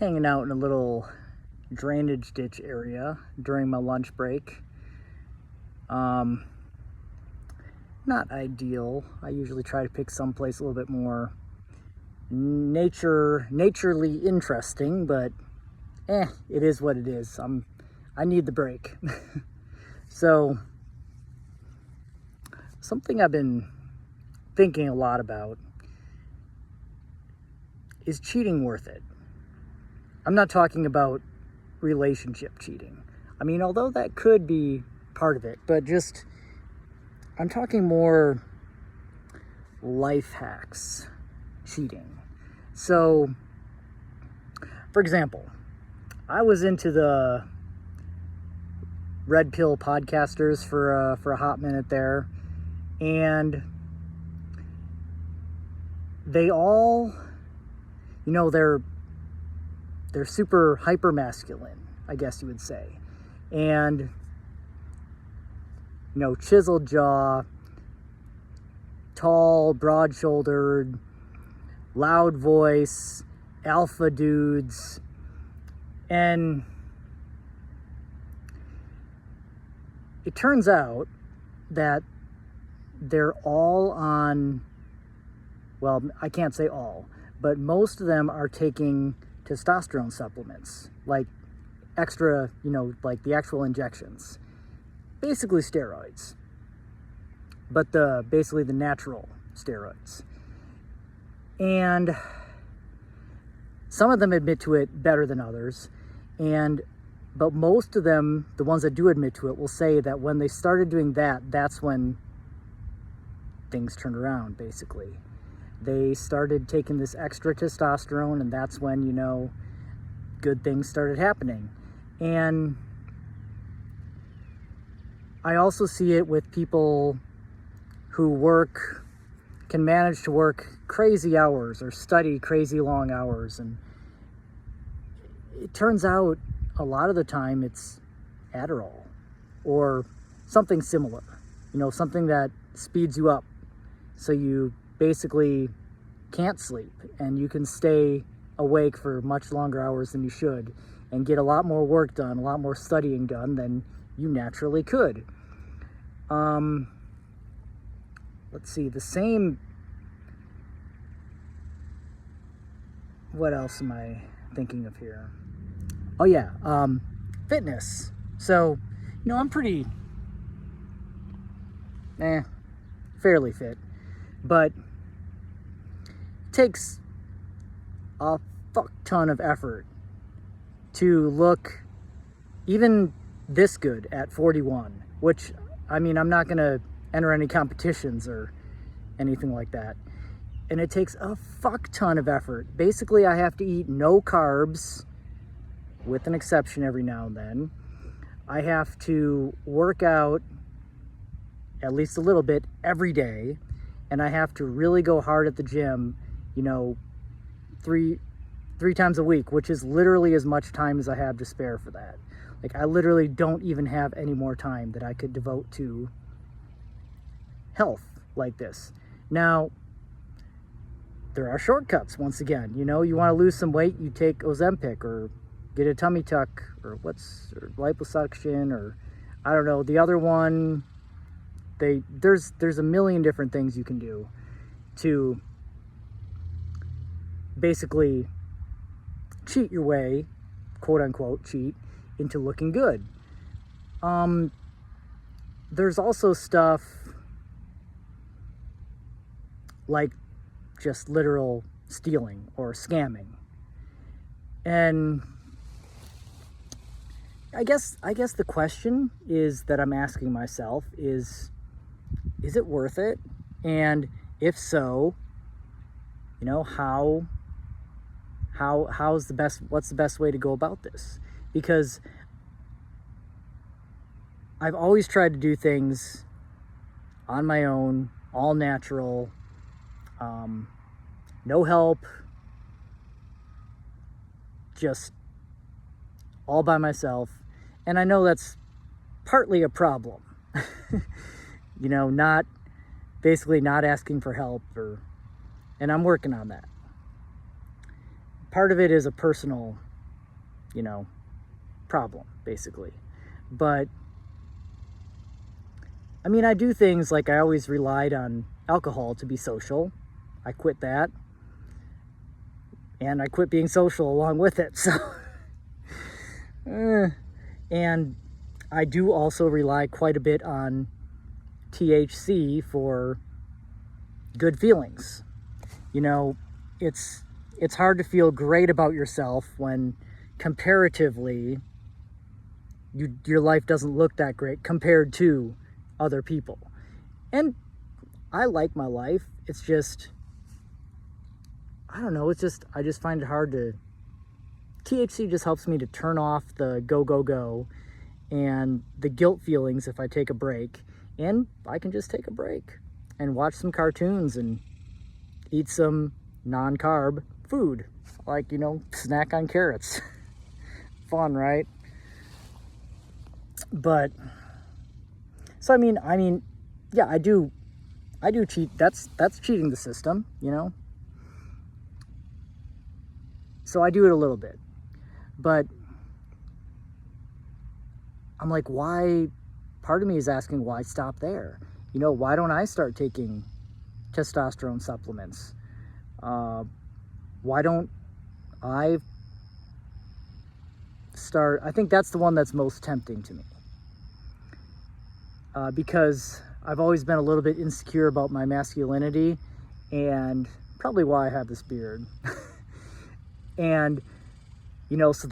hanging out in a little drainage ditch area during my lunch break. Not ideal. I usually try to pick someplace a little bit more naturally interesting, but it is what it is. I need the break. So something I've been thinking a lot about is cheating worth it? I'm not talking about relationship cheating. I mean, although that could be part of it, but just I'm talking more life hacks cheating. So, for example, I was into the Red Pill podcasters for a hot minute there, and they all, they're super hyper masculine, I guess you would say, and chiseled jaw, tall, broad-shouldered, loud voice, alpha dudes, and it turns out that they're all on, well, I can't say all, but most of them are taking testosterone supplements, like extra, like the actual injections. Basically steroids, but basically the natural steroids. And some of them admit to it better than others, but most of them, the ones that do admit to it, will say that when they started doing that, that's when things turned around, basically. They started taking this extra testosterone, and that's when, good things started happening. And I also see it with people who can manage to work crazy hours or study crazy long hours. And it turns out a lot of the time it's Adderall or something similar, something that speeds you up so you basically can't sleep and you can stay awake for much longer hours than you should and get a lot more work done, a lot more studying done than you naturally could. Let's see, what else am I thinking of here? Oh yeah, fitness. So, I'm pretty, fairly fit, but it takes a fuck ton of effort to look even this good at 41, which, I'm not going to enter any competitions or anything like that. And it takes a fuck ton of effort. Basically, I have to eat no carbs, with an exception every now and then. I have to work out at least a little bit every day. And I have to really go hard at the gym, three times a week, which is literally as much time as I have to spare for that. Like, I literally don't even have any more time that I could devote to health like this. Now, there are shortcuts once again. You want to lose some weight, you take Ozempic or get a tummy tuck or liposuction or I don't know. The other one, there's a million different things you can do to basically cheat your way, quote unquote, cheat into looking good. There's also stuff like just literal stealing or scamming. And I guess the question is that I'm asking myself is it worth it? And if so, what's the best way to go about this? Because I've always tried to do things on my own, all natural, no help, just all by myself. And I know that's partly a problem, not asking for help and I'm working on that. Part of it is a personal problem, basically. But I mean, I do things like I always relied on alcohol to be social. I quit that. And I quit being social along with it. So, and I do also rely quite a bit on THC for good feelings. It's hard to feel great about yourself when comparatively your life doesn't look that great compared to other people. And I like my life. It's just, I don't know, I just find it hard to, THC just helps me to turn off the go and the guilt feelings if I take a break. And I can just take a break and watch some cartoons and eat some non-carb food, like, snack on carrots. Fun, right? But, so I mean, yeah, I do cheat. That's cheating the system, So I do it a little bit, but I'm like, why? Part of me is asking, why stop there? Why don't I start taking testosterone supplements? Why don't I start? I think that's the one that's most tempting to me, because I've always been a little bit insecure about my masculinity, and probably why I have this beard. And, so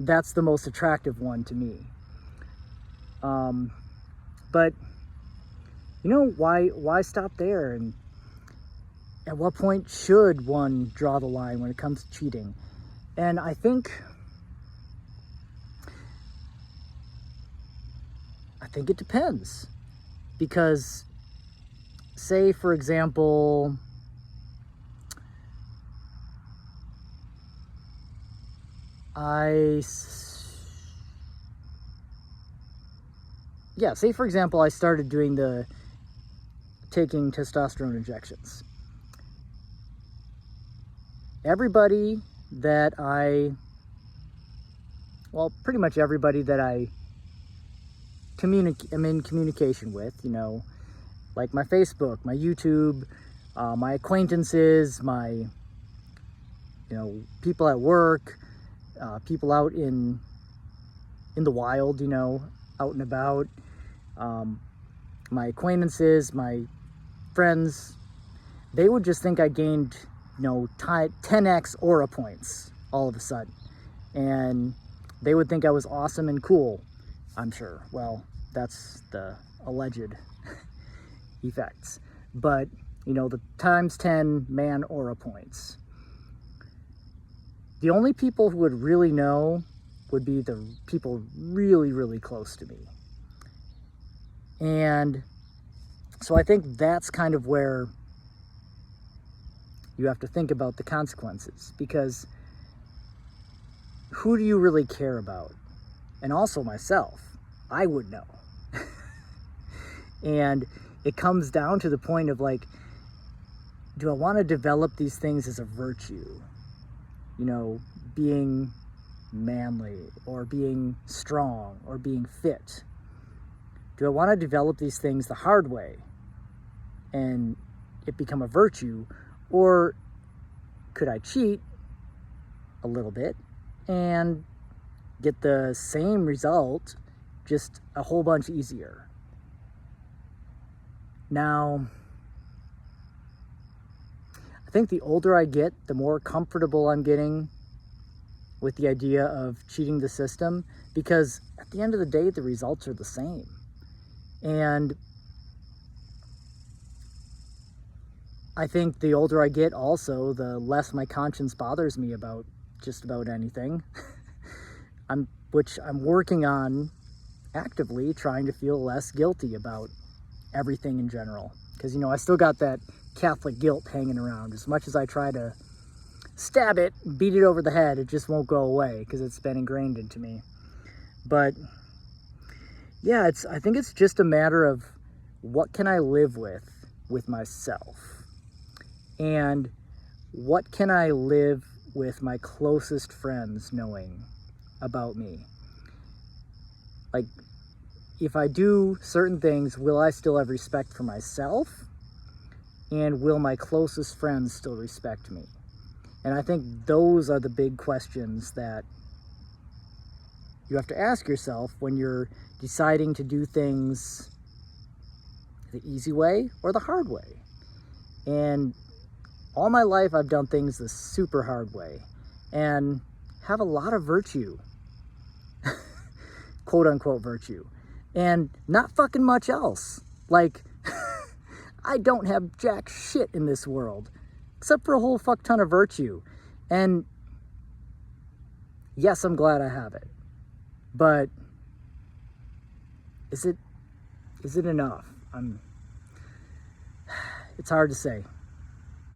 that's the most attractive one to me. But, why stop there? And at what point should one draw the line when it comes to cheating? And I think it depends. Because, say, for example, say for example, I started taking testosterone injections. Everybody that pretty much everybody that I am in communication with, like my Facebook, my YouTube, my acquaintances, my, people at work, people out in the wild, out and about, my acquaintances, my friends, they would just think I gained, 10x aura points all of a sudden. And they would think I was awesome and cool, I'm sure. Well, that's the alleged effects. But, the times 10 man aura points. The only people who would really know would be the people really, really close to me. And so I think that's kind of where you have to think about the consequences, because who do you really care about? And also myself, I would know. And it comes down to the point of like, do I want to develop these things as a virtue? Being manly or being strong or being fit? Do I want to develop these things the hard way and it become a virtue? Or could I cheat a little bit and get the same result, just a whole bunch easier? Now, I think the older I get, the more comfortable I'm getting with the idea of cheating the system, because at the end of the day, the results are the same. And I think the older I get also, the less my conscience bothers me about just about anything. Which I'm working on actively, trying to feel less guilty about everything in general. Because, I still got that Catholic guilt hanging around. As much as I try to stab it, beat it over the head, it just won't go away because it's been ingrained into me. But yeah, I think it's just a matter of what can I live with myself, and what can I live with my closest friends knowing about me. Like, if I do certain things, will I still have respect for myself? And will my closest friends still respect me? And I think those are the big questions that you have to ask yourself when you're deciding to do things the easy way or the hard way. And all my life I've done things the super hard way and have a lot of virtue, quote unquote virtue, and not fucking much else. Like, I don't have jack shit in this world except for a whole fuck ton of virtue. And yes, I'm glad I have it, but is it enough? It's hard to say.